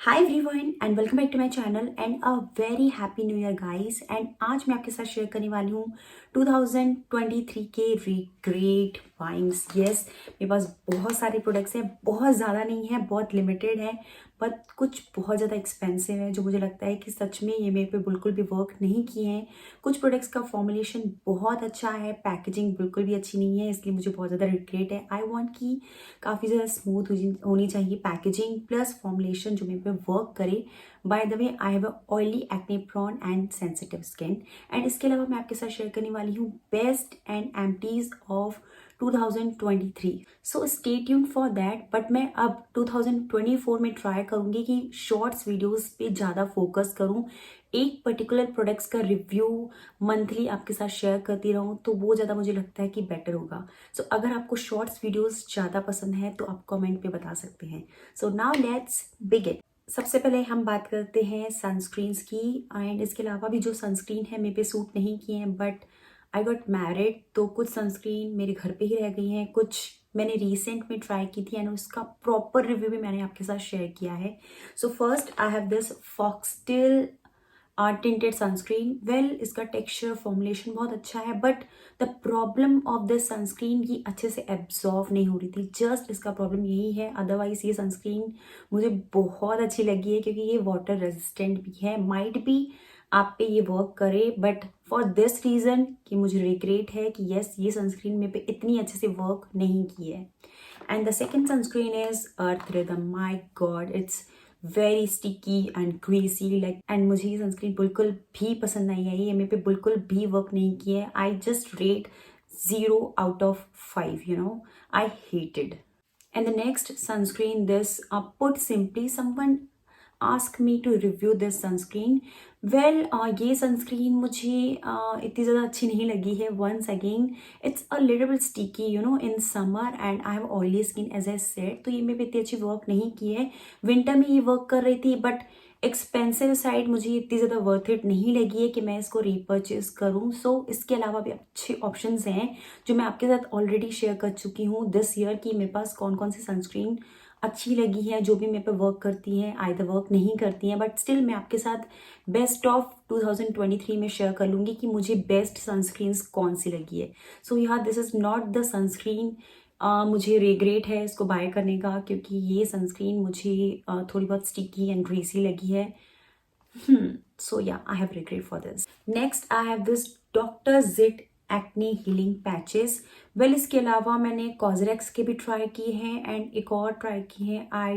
Hi everyone and welcome back to my channel and a very happy new year guys. And आज मैं आपके साथ share करने वाली हूँ 2023 के रिग्रेट फाइंड्स। यस, मेरे पास बहुत सारे प्रोडक्ट्स हैं, बहुत ज़्यादा नहीं है, बहुत लिमिटेड है, बट कुछ बहुत ज़्यादा एक्सपेंसिव है जो मुझे लगता है कि सच में ये मेरे पे बिल्कुल भी वर्क नहीं किए हैं। कुछ प्रोडक्ट्स का फॉर्मुलेशन बहुत अच्छा है, पैकेजिंग बिल्कुल भी अच्छी नहीं है, इसलिए मुझे बहुत ज़्यादा रिग्रेट है। आई वॉन्ट कि काफ़ी ज़्यादा स्मूथ होनी चाहिए पैकेजिंग प्लस फॉर्मुलेशन जो मेरे पे वर्क करे। By the way I have a oily acne prone and sensitive skin. And इसके अलावा मैं आपके साथ शेयर करने वाली हूँ best and empties of 2023। So stay tuned for that. But मैं अब 2024 में ट्राई करूंगी कि शॉर्ट्स वीडियोस पे ज़्यादा फोकस करूं, एक पर्टिकुलर प्रोडक्ट्स का रिव्यू मंथली आपके साथ शेयर करती रहूं, तो वो ज़्यादा मुझे लगता है कि बेटर होगा। सो अगर आपको शॉर्ट्स वीडियोस ज़्यादा पसंद है तो आप कमेंट पे बता सकते हैं। So now let's begin. सबसे पहले हम बात करते हैं सनस्क्रीन्स की। एंड इसके अलावा भी जो सनस्क्रीन है मेरे पे सूट नहीं किए हैं, बट आई गॉट मैरिड तो कुछ सनस्क्रीन मेरे घर पे ही रह गई हैं, कुछ मैंने रिसेंट में ट्राई की थी एंड उसका प्रॉपर रिव्यू भी मैंने आपके साथ शेयर किया है। So first I have this foxtail tinted sunscreen. Well, इसका टेक्सचर फॉर्मुलेशन बहुत अच्छा है, but the problem of this sunscreen ये अच्छे से एब्जॉर्व नहीं हो रही थी। जस्ट इसका प्रॉब्लम यही है, अदरवाइज ये सनस्क्रीन मुझे बहुत अच्छी लगी है क्योंकि ये वाटर रेजिस्टेंट भी है। माइट भी आप पे ये वर्क करे, बट फॉर दिस रीज़न कि मुझे रिग्रेट है कि यस, ये सनस्क्रीन मेरे पे इतनी अच्छे से वर्क नहीं की है। And the second sunscreen is Earth Rhythm. My God, it's very sticky and greasy like. And मुझे ये सनस्क्रीन बिल्कुल भी पसंद नहीं आई, ये मेरे पे बिल्कुल भी वर्क नहीं की है। I just rate 0 out of 5, I hated. And the next sunscreen, this put simply, someone ask me to review this sunscreen. Well, ये sunscreen मुझे इतनी ज़्यादा अच्छी नहीं लगी है. Once again, it's a little bit sticky, in summer, and I have oily skin as I said, तो ये मेरे पे इतनी अच्छी वर्क नहीं की है. विंटर में ये वर्क कर रही थी, बट एक्सपेंसिव साइड मुझे इतनी ज़्यादा वर्थ इट नहीं लगी है कि मैं इसको रीपर्चेज करूँ. सो इसके अलावा भी अच्छे ऑप्शंस हैं जो मैं आपके साथ ऑलरेडी शेयर कर चुकी हूँ दिस ईयर की मेरे पास कौन कौन सी सनस्क्रीन अच्छी लगी है, जो भी मेरे पे वर्क करती हैं, आइदर वर्क नहीं करती हैं, बट स्टिल मैं आपके साथ बेस्ट ऑफ 2023 में शेयर कर लूँगी कि मुझे बेस्ट सनस्क्रीन्स कौन सी लगी है. सो यहाँ this is not the sunscreen मुझे रिग्रेट है इसको बाय करने का, क्योंकि ये सनस्क्रीन मुझे थोड़ी बहुत स्टिकी एंड ग्रीसी लगी है. So yeah, I have regret for this. Next, I have this Dr. Zit acne healing patches. Well, इसके अलावा मैंने कॉजरेक्स के भी ट्राई किए हैं एंड एक और ट्राई किए हैं, I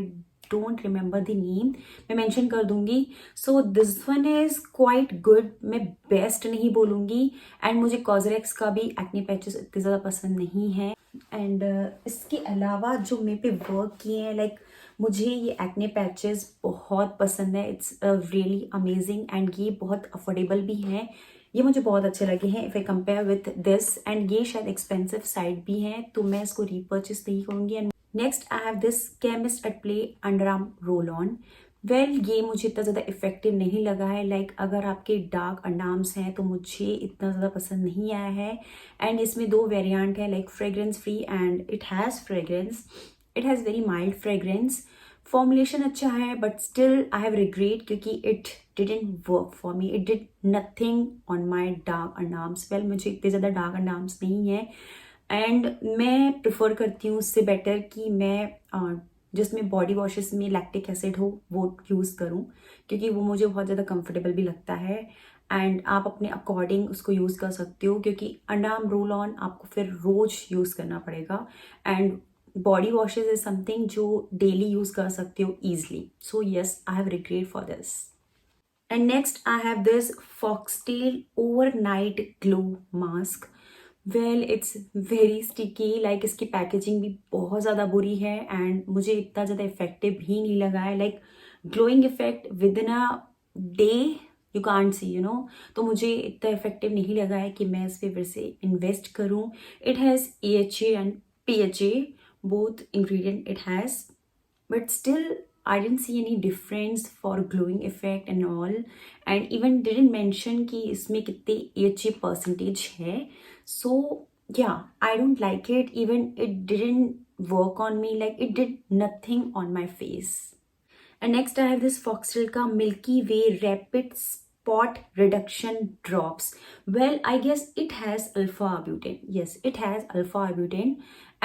don't remember the name, मैं मेंशन कर दूंगी. So this one is quite good, मैं बेस्ट नहीं बोलूँगी. एंड मुझे कॉजरेक्स का भी एक्ने पैचेस इतने ज़्यादा पसंद नहीं है. एंड इसके अलावा जो मेरे पे वर्क किए हैं, लाइक मुझे ये एक्ने पैचेस बहुत पसंद है. इट्स रियली अमेजिंग एंड ये बहुत अफोर्डेबल भी हैं. ये मुझे बहुत अच्छे लगे हैं if I compare with this. And ये शायद एक्सपेंसिव साइड भी हैं, तो मैं इसको रीपर्चेस नहीं करूँगी. And next I have this chemist at play under arm roll on. Well, ये मुझे इतना ज़्यादा इफेक्टिव नहीं लगा है. लाइक अगर आपके डार्क अंडार्म्स हैं तो मुझे इतना ज़्यादा पसंद नहीं आया है. एंड इसमें दो वेरिएंट है, like fragrance free and it has fragrance. It has very mild fragrance. Formulation अच्छा है, but still I have regret क्योंकि it didn't work for me. It did nothing on my dark underarms. Well, मुझे इतने ज़्यादा dark अंडार्म्स नहीं है and मैं prefer करती हूँ उससे बेटर कि मैं जिसमें बॉडी वॉशेस में लैक्टिक एसिड हो वो यूज़ करूँ, क्योंकि वो मुझे बहुत ज़्यादा कंफर्टेबल भी लगता है. एंड आप अपने अकॉर्डिंग उसको यूज़ कर सकते हो, क्योंकि अंडर आर्म रोल ऑन आपको फिर रोज यूज़ करना पड़ेगा. And body washes is something जो डेली यूज़ कर सकते हो easily. So yes, I have regret for this. And next I have this foxtail overnight glow mask. Well, it's very sticky, like इसकी packaging भी बहुत ज़्यादा बुरी है एंड मुझे इतना ज़्यादा इफेक्टिव भी नहीं लगा है. Like glowing effect with in a day you can't see, तो मुझे इतना इफेक्टिव नहीं लगा है कि मैं इस पे फिर से इन्वेस्ट करूँ. It has AHA and PHA, both ingredient it has, but still I didn't see any difference for glowing effect and all, and even didn't mention कि इसमें कितने AHA percentage है. So yeah, I don't like it. Even it didn't work on me, like it did nothing on my face. And next I have this foxtail का milky way rapid spot reduction drops. Well, I guess it has alpha butane. Yes, it has alpha butane.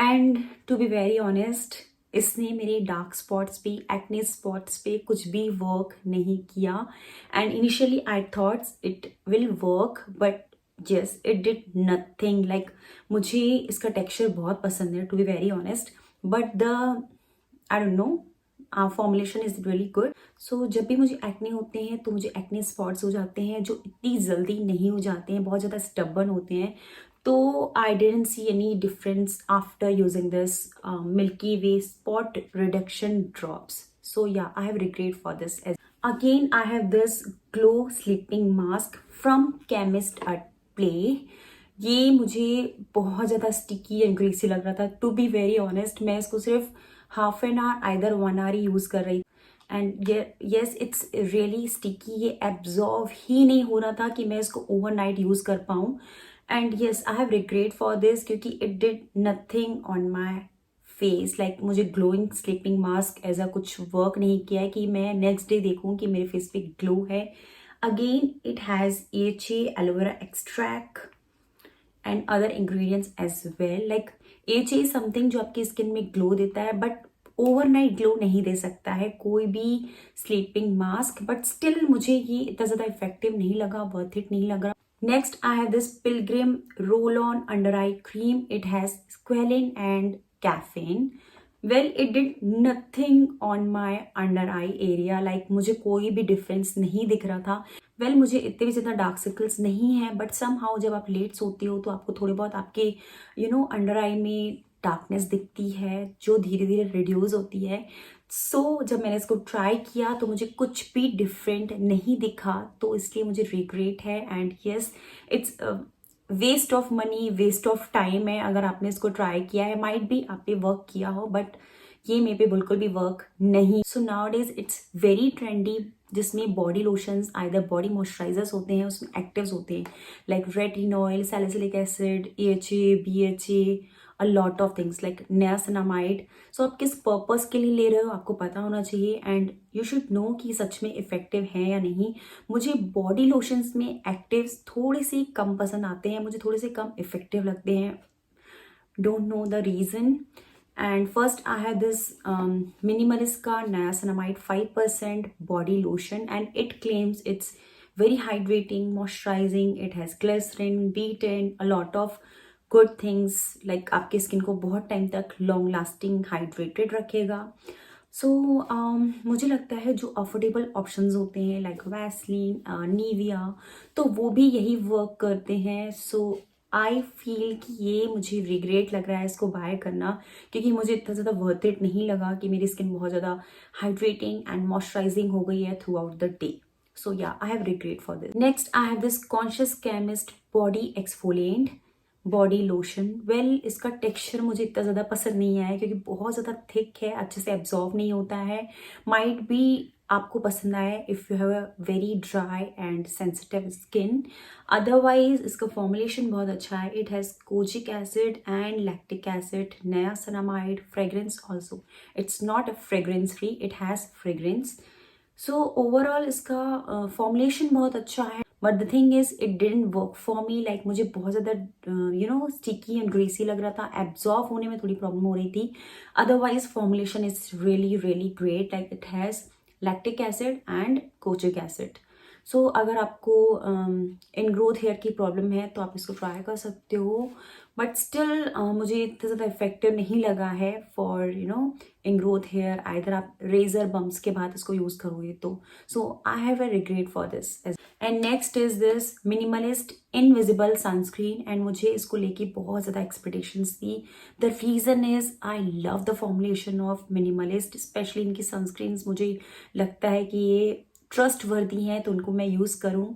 And to be very honest, इसने मेरे dark spots पे, acne spots पे कुछ भी work नहीं किया. And initially I thoughts it will work, but yes it did nothing. Like मुझे इसका टेक्सचर बहुत पसंद है, to be very honest, but the I don't know formulation is really good. So जब भी मुझे एक्ने होते हैं तो मुझे एक्ने स्पॉट्स हो जाते हैं जो इतनी जल्दी नहीं हो जाते हैं, बहुत ज़्यादा स्टबर्न होते हैं. तो I didn't see any difference after using this milky way spot reduction drops. So yeah I have regret for this. Again I have this glow sleeping mask from Chemist at Play. ये मुझे बहुत ज़्यादा sticky and greasy लग रहा था. To be very honest, मैं इसको सिर्फ half an hour either 1 hour ही यूज़ कर रही. And yes it's really sticky. ये एब्जॉर्व ही नहीं हो रहा था कि मैं इसको ओवरनाइट यूज़ कर पाऊँ. And yes I have regret for this क्योंकि it did nothing on my face. Like मुझे glowing sleeping mask as a कुछ वर्क नहीं किया है कि मैं नेक्स्ट डे देखूँ कि मेरे फेस पे ग्लो है. Again it has AHA aloe vera extract and other ingredients as well. Like AHA something जो आपकी स्किन में ग्लो देता है, बट ओवरनाइट ग्लो नहीं दे सकता है कोई भी स्लीपिंग मास्क. बट स्टिल मुझे ये इतना ज़्यादा इफेक्टिव नहीं लगा, वर्थ इट नहीं लगा. Next I have this Pilgrim roll on under eye cream. It has squalane and caffeine. Well it did nothing on my under eye area. Like मुझे कोई भी डिफरेंस नहीं दिख रहा था. वेल मुझे इतने भी ज़्यादा डार्क सर्कल्स नहीं है, बट सम हाउ जब आप लेट सोती हो तो आपको थोड़े बहुत आपके अंडर आई में डार्कनेस दिखती है जो धीरे धीरे रिड्यूस होती है. सो जब मैंने इसको ट्राई किया तो मुझे कुछ भी डिफरेंट नहीं दिखा, तो इसलिए मुझे रिग्रेट है. And yes it's waste of money, waste of time है. अगर आपने इसको ट्राई किया है, माइट भी आप पे वर्क किया हो, बट ये मेरे पे बिल्कुल भी वर्क नहीं. So nowadays it's very trendy जिसमें body lotions either body moisturizers होते हैं, उसमें एक्टिव्स होते हैं like retinol, salicylic acid, AHA, BHA, a lot of things like niacinamide. So आप किस पर्पस के लिए ले रहे हो आपको पता होना चाहिए, एंड यू शुड नो कि सच में इफेक्टिव है या नहीं. मुझे बॉडी लोशंस में एक्टिव्स थोड़े से कम पसंद आते हैं, मुझे थोड़े से कम इफेक्टिव लगते हैं. Don't know the reason. And first I have this minimalist का niacinamide 5% body lotion, and it claims it's very hydrating, moisturizing. It has glycerin, betaine, a lot of good things. like आपके skin को बहुत time तक long lasting hydrated रखेगा. सो मुझे लगता है जो अफोर्डेबल ऑप्शंस होते हैं लाइक वैसलीन, निविया, तो वो भी यही वर्क करते हैं. सो आई फील कि ये मुझे रिग्रेट लग रहा है इसको बाय करना, क्योंकि मुझे इतना ज़्यादा वर्थ इट नहीं लगा कि मेरी स्किन बहुत ज़्यादा हाइड्रेटिंग एंड मॉइस्चराइजिंग हो गई है through out the day. So yeah, I have regret for this. Next, I have this Conscious Chemist Body Exfoliant Body Lotion. Well, इसका टेक्सचर मुझे इतना ज़्यादा पसंद नहीं आया क्योंकि बहुत ज़्यादा थिक है, अच्छे से एब्जॉर्ब नहीं होता है. माइट भी आपको पसंद आए if you have a very dry and sensitive skin. Otherwise इसका फॉर्मुलेशन बहुत अच्छा है. It has kojic acid and lactic acid, niacinamide, fragrance also. It's not a fragrance free, it has fragrance. So overall इसका formulation बहुत अच्छा है, but the thing is it didn't work for me. Like मुझे बहुत ज़्यादा sticky and Gracy लग रहा था, एब्जॉर्ब होने में थोड़ी प्रॉब्लम हो रही थी. Otherwise formulation is really really great. Like it has lactic acid and kojic acid. So अगर आपको इनग्रोथ हेयर की प्रॉब्लम है तो आप इसको ट्राई कर सकते हो, बट स्टिल मुझे इतना ज़्यादा इफेक्टिव नहीं लगा है फॉर इनग्रोथ हेयर. आइदर आप रेजर बम्प्स के बाद इसको यूज़ करोगे तो. So I have a regret for this. And next is this Minimalist invisible sunscreen, and मुझे इसको लेके बहुत ज़्यादा एक्सपेक्टेशंस थी. The reason is I love the formulation of Minimalist, specially इनकी सनस्क्रीन्स मुझे लगता है कि ये ट्रस्ट वर्दी हैं तो उनको मैं यूज़ करूं.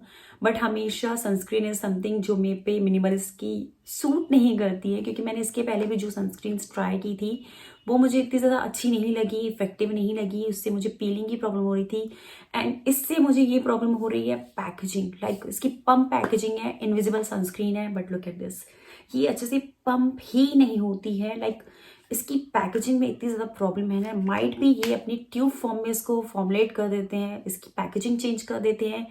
बट हमेशा सनस्क्रीन इज समथिंग जो मेरे पे मिनिमलिस्ट की सूट नहीं करती है, क्योंकि मैंने इसके पहले भी जो सनस्क्रीन ट्राई की थी वो मुझे इतनी ज़्यादा अच्छी नहीं लगी, इफेक्टिव नहीं लगी. उससे मुझे पीलिंग की प्रॉब्लम हो रही थी, एंड इससे मुझे ये प्रॉब्लम हो रही है पैकेजिंग. लाइक इसकी पम्प पैकेजिंग है, इनविजिबल सनस्क्रीन है, बट लुक एट दिस, ये अच्छे से पम्प ही नहीं होती है. लाइक इसकी पैकेजिंग में इतनी ज़्यादा प्रॉब्लम है ना, माइट भी ये अपनी ट्यूब फॉर्म में इसको फॉर्मुलेट कर देते हैं, इसकी पैकेजिंग चेंज कर देते हैं,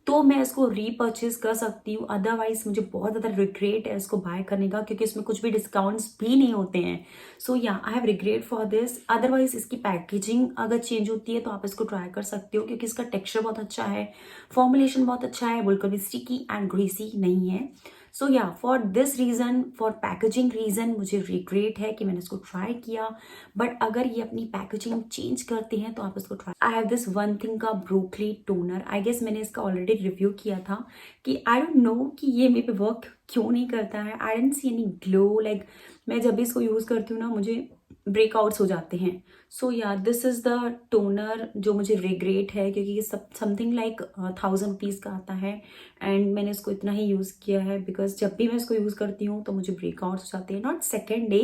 तो मैं इसको रीपर्चेज कर सकती हूँ। अदरवाइज मुझे बहुत ज़्यादा रिग्रेट है इसको बाय करने का, क्योंकि इसमें कुछ भी डिस्काउंट्स भी नहीं होते हैं। सो yeah I have regret for this. Otherwise इसकी पैकेजिंग अगर चेंज होती है तो आप इसको ट्राई कर सकते हो, क्योंकि इसका टेक्सचर बहुत अच्छा है, फॉर्मुलेशन बहुत अच्छा है, बिल्कुल भी स्टिकी एंड ग्रीसी नहीं है। सो या for this reason, for packaging reason मुझे रिग्रेट है कि मैंने इसको ट्राई किया। बट अगर ये अपनी पैकेजिंग चेंज करते हैं तो आप इसको try. I have this one thing का ब्रोकली टोनर। आई गेस मैंने इसका ऑलरेडी रिव्यू किया था कि आई डोंट नो कि ये मेरे पे वर्क क्यों नहीं करता है। I don't see any glow, like मैं जब भी इसको यूज़ करती हूँ ना, मुझे ब्रेकआउट्स हो जाते हैं। सो या दिस इज़ द टोनर जो मुझे रिग्रेट है, क्योंकि ये सब समथिंग लाइक 1000 रुपीज़ का आता है एंड मैंने इसको इतना ही यूज़ किया है, बिकॉज जब भी मैं इसको यूज़ करती हूँ तो मुझे ब्रेकआउट्स हो जाते हैं, नॉट सेकेंड डे,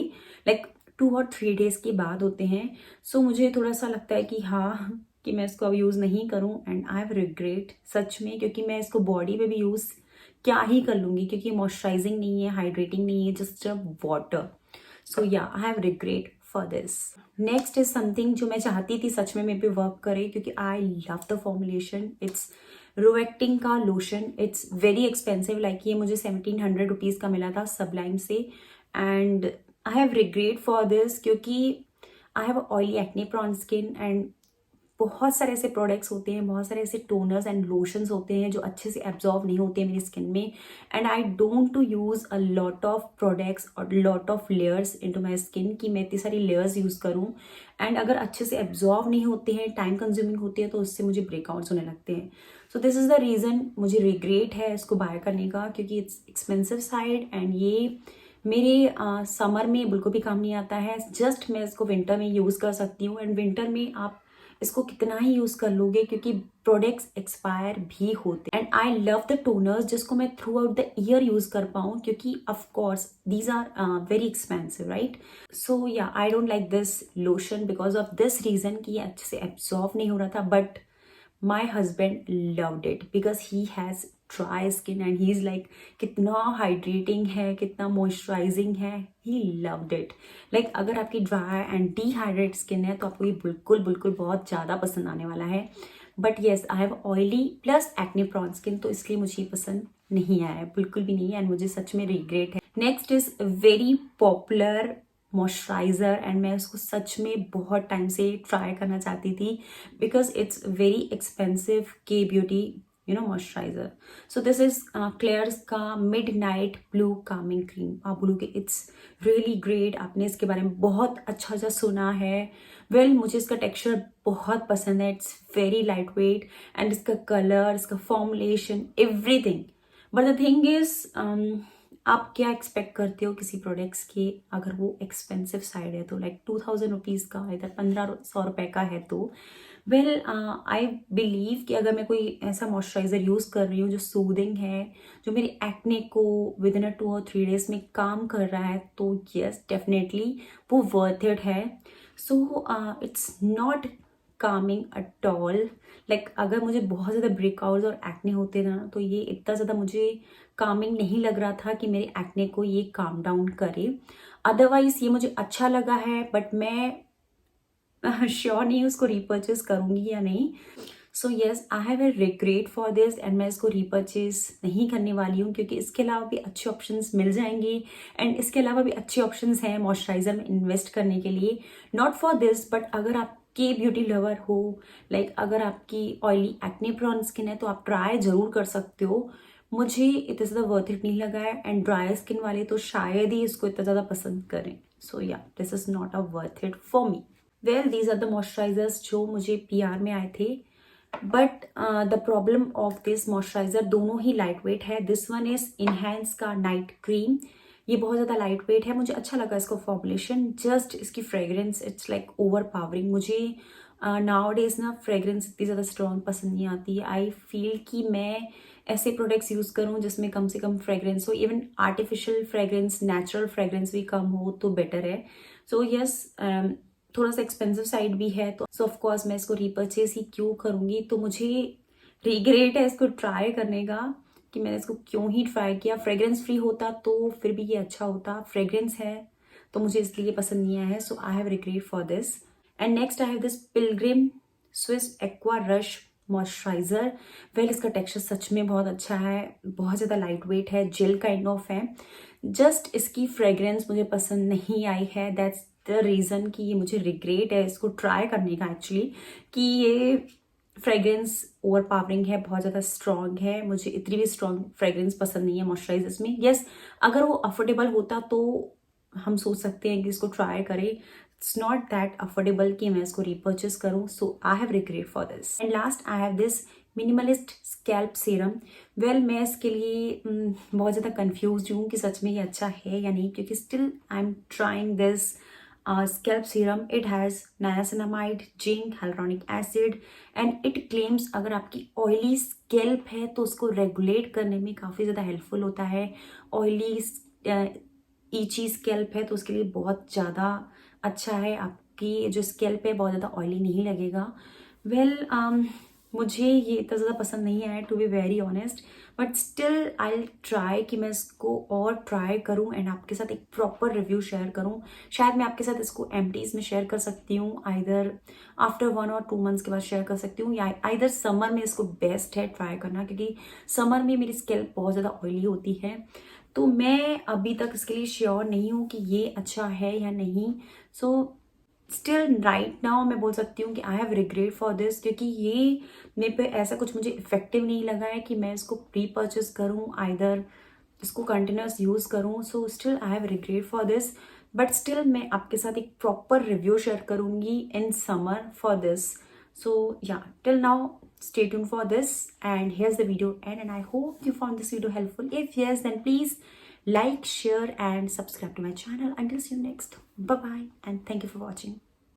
लाइक 2 और 3 डेज़ के बाद होते हैं। सो मुझे थोड़ा सा लगता है कि हाँ, कि मैं इसको अब यूज़ नहीं करूँ, एंड आई हैव रिग्रेट सच में, क्योंकि मैं इसको बॉडी पे भी यूज़ क्या ही कर लूँगी, क्योंकि मॉइस्चराइजिंग नहीं है, हाइड्रेटिंग नहीं है, just a water. So yeah I have regret for this. Next is something जो मैं चाहती थी सच में मेरे पे वर्क करे, क्योंकि I love the formulation. It's रोएक्टिंग का lotion. It's very expensive, like ये मुझे 1700 रुपीज़ का मिला था सबलाइम से, and I have regret for this, क्योंकि I have oily acne prone skin, and बहुत सारे ऐसे प्रोडक्ट्स होते हैं, बहुत सारे ऐसे टोनर्स एंड लोशंस होते हैं जो अच्छे से एब्जॉर्ब नहीं होते हैं मेरी स्किन में, and I don't to use a lot of products और lot of layers into my skin, कि मैं इतनी सारी लेयर्स यूज़ करूं, एंड अगर अच्छे से एब्जॉर्ब नहीं होते हैं, टाइम कंज्यूमिंग होती है, तो उससे मुझे ब्रेकआउट्स होने लगते हैं। So this is the reason मुझे रिग्रेट है इसको बाय करने का, क्योंकि इट्स एक्सपेंसिव साइड, एंड ये मेरे समर में बिल्कुल भी काम नहीं आता है। जस्ट मैं इसको विंटर में यूज़ कर सकती हूँ, एंड विंटर में आप इसको कितना ही यूज़ कर लोगे, क्योंकि प्रोडक्ट्स एक्सपायर भी होते हैं। And I love the toners जिसको मैं throughout the year use कर पाऊँ, क्योंकि of course these are very expensive, right. So yeah I don't like this lotion because of this reason कि ये अच्छे से एब्जॉर्व नहीं हो रहा था, but my husband loved it because he has dry skin and he's like कितना hydrating है, कितना मॉइस्चराइजिंग है, he loved it। like अगर आपकी ड्राई एंड डिहाइड्रेट स्किन है तो आपको ये बिल्कुल बिल्कुल बहुत ज़्यादा पसंद आने वाला है। But yes, I have oily plus acne prone skin, तो इसलिए मुझे ये पसंद नहीं आया है, बिल्कुल भी नहीं, एंड मुझे सच में रिग्रेट है। Next is very popular moisturiser, and मैं उसको सच में बहुत टाइम से ट्राई करना चाहती थी, बिकॉज इट्स वेरी एक्सपेंसिव के beauty moisturizer. So this is Klairs का midnight blue calming cream. आप बोलोगे इट्स रियली ग्रेट, आपने इसके बारे में बहुत अच्छा अच्छा सुना है। वेल, मुझे इसका टेक्सचर बहुत पसंद है, it's very light weight, and इसका कलर, इसका formulation, everything. But the thing is, आप क्या एक्सपेक्ट करते हो किसी प्रोडक्ट्स के, अगर वो एक्सपेंसिव साइड है तो, लाइक 2000 रुपीज़ का, इधर 1500 रुपये का है, तो वेल आई बिलीव कि अगर मैं कोई ऐसा मॉइस्चराइज़र यूज़ कर रही हूँ जो सूदिंग है, जो मेरी एक्ने को विद इन 2 और 3 डेज में काम कर रहा है, तो यस डेफिनेटली वो वर्थ इट है। So it's not Kameng at all. Like अगर मुझे बहुत ज़्यादा ब्रेकआउट्स और एक्ने होते ना, तो ये इतना ज़्यादा मुझे कामिंग नहीं लग रहा था कि मेरे एक्ने को ये काम डाउन करे। अदरवाइज ये मुझे अच्छा लगा है, बट मैं श्योर नहीं उसको रीपर्चेस करूँगी या नहीं। So yes, I have a regret for this, and मैं इसको रीपर्चेस नहीं करने वाली हूँ, क्योंकि इसके अलावा भी अच्छे ऑप्शंस मिल जाएंगे, एंड इसके अलावा भी अच्छे ऑप्शंस हैं मॉइस्चराइज़र में इन्वेस्ट करने के लिए। नॉट फॉर दिस, बट अगर आप के ब्यूटी लवर हो, लाइक अगर आपकी ऑयली एक्ने प्रॉन स्किन है, तो आप ट्राई जरूर कर सकते हो। मुझे इतना ज़्यादा वर्थ इट नहीं लगा है, एंड ड्राई स्किन वाले तो शायद ही इसको इतना ज़्यादा पसंद करें। सो या this is not a worth it for me. Well, these are the moisturisers जो मुझे पीआर में आए थे, but the problem of this moisturiser, दोनों ही लाइट वेट है। दिस वन इज इनहेंस का नाइट क्रीम, ये बहुत ज़्यादा लाइट वेट है, मुझे अच्छा लगा इसको फॉर्मुलेशन। जस्ट इसकी fragrance, it's like over powering. मुझे नाउ डेज ना फ्रेग्रेंस इतनी ज़्यादा स्ट्रॉन्ग पसंद नहीं आती है। आई फील कि मैं ऐसे प्रोडक्ट्स यूज़ करूँ जिसमें कम से कम फ्रेग्रेंस हो, even artificial fragrance, natural fragrance भी कम हो तो बेटर है। सो यस, थोड़ा सा एक्सपेंसिव साइड भी है, तो सो ऑफकोर्स मैं इसको रीपर्चेस ही क्यों करूँगी। तो मुझे रिग्रेट है इसको ट्राई करने का, कि मैंने इसको क्यों ही ट्राई किया। फ्रेग्रेंस फ्री होता तो फिर भी ये अच्छा होता, फ्रेग्रेंस है तो मुझे इसलिए पसंद नहीं आया है, so I have regret for this. And next I have this Pilgrim Swiss aqua rush moisturizer. Well इसका टेक्सचर सच में बहुत अच्छा है, बहुत ज़्यादा लाइट वेट है, जेल काइंड ऑफ है. जस्ट इसकी फ्रेग्रेंस मुझे पसंद नहीं आई है. दैट्स द रीज़न कि ये मुझे रिग्रेट है इसको ट्राई करने का एक्चुअली, कि ये फ्रेग्रेंस ओवर पावरिंग है, बहुत ज़्यादा स्ट्रॉन्ग है. मुझे इतनी भी स्ट्रॉन्ग फ्रेग्रेंस पसंद नहीं है मॉइस्चराइजर्स में. यस, अगर वो अफोर्डेबल होता तो हम सोच सकते हैं कि इसको ट्राई करें. इट्स नॉट दैट अफोर्डेबल कि मैं इसको रिपर्चेस करूं, so I have regret for this. And last I have this Minimalist scalp serum. Well मैं इसके लिए बहुत ज़्यादा कंफ्यूज हूँ कि सच में ये अच्छा है या नहीं, क्योंकि still I am trying this scalp serum. It has niacinamide, zinc, hyaluronic acid and it claims अगर आपकी ऑयली स्कैल्प है तो उसको रेगुलेट करने में काफ़ी ज़्यादा हेल्पफुल होता है. ऑयली ईची स्कैल्प है तो उसके लिए बहुत ज़्यादा अच्छा है. आपकी जो स्कैल्प है बहुत ज़्यादा ऑयली नहीं लगेगा. वेल मुझे ये इतना ज़्यादा पसंद नहीं आया to be very honest, but still I try कि मैं इसको और ट्राई करूं एंड आपके साथ एक प्रॉपर रिव्यू शेयर करूं. शायद मैं आपके साथ इसको एमटीज में शेयर कर सकती हूँ, आइदर आफ्टर 1 और 2 मंथ्स के बाद शेयर कर सकती हूँ, या आइदर समर में इसको बेस्ट है ट्राई करना, क्योंकि समर में मेरी स्कैल्प बहुत ज़्यादा ऑयली होती है. तो मैं अभी तक इसके लिए श्योर नहीं हूँ कि ये अच्छा है या नहीं. सो स्टिल राइट नाउ मैं बोल सकती हूँ कि आई हैव रिग्रेट फॉर दिस, क्योंकि ये मेरे पे ऐसा कुछ मुझे इफेक्टिव नहीं लगा है कि मैं इसको प्री परचेस करूँ, आइदर इसको कंटिन्यूस यूज़ करूँ. So still I have regret for this, but still मैं आपके साथ एक प्रॉपर रिव्यू शेयर करूँगी इन समर फॉर दिस. सो या till now stay tuned for this, and here's the video end, and I hope you found this video helpful. If yes, then please like, share and subscribe to my channel. Until see you next, bye bye and thank you for watching.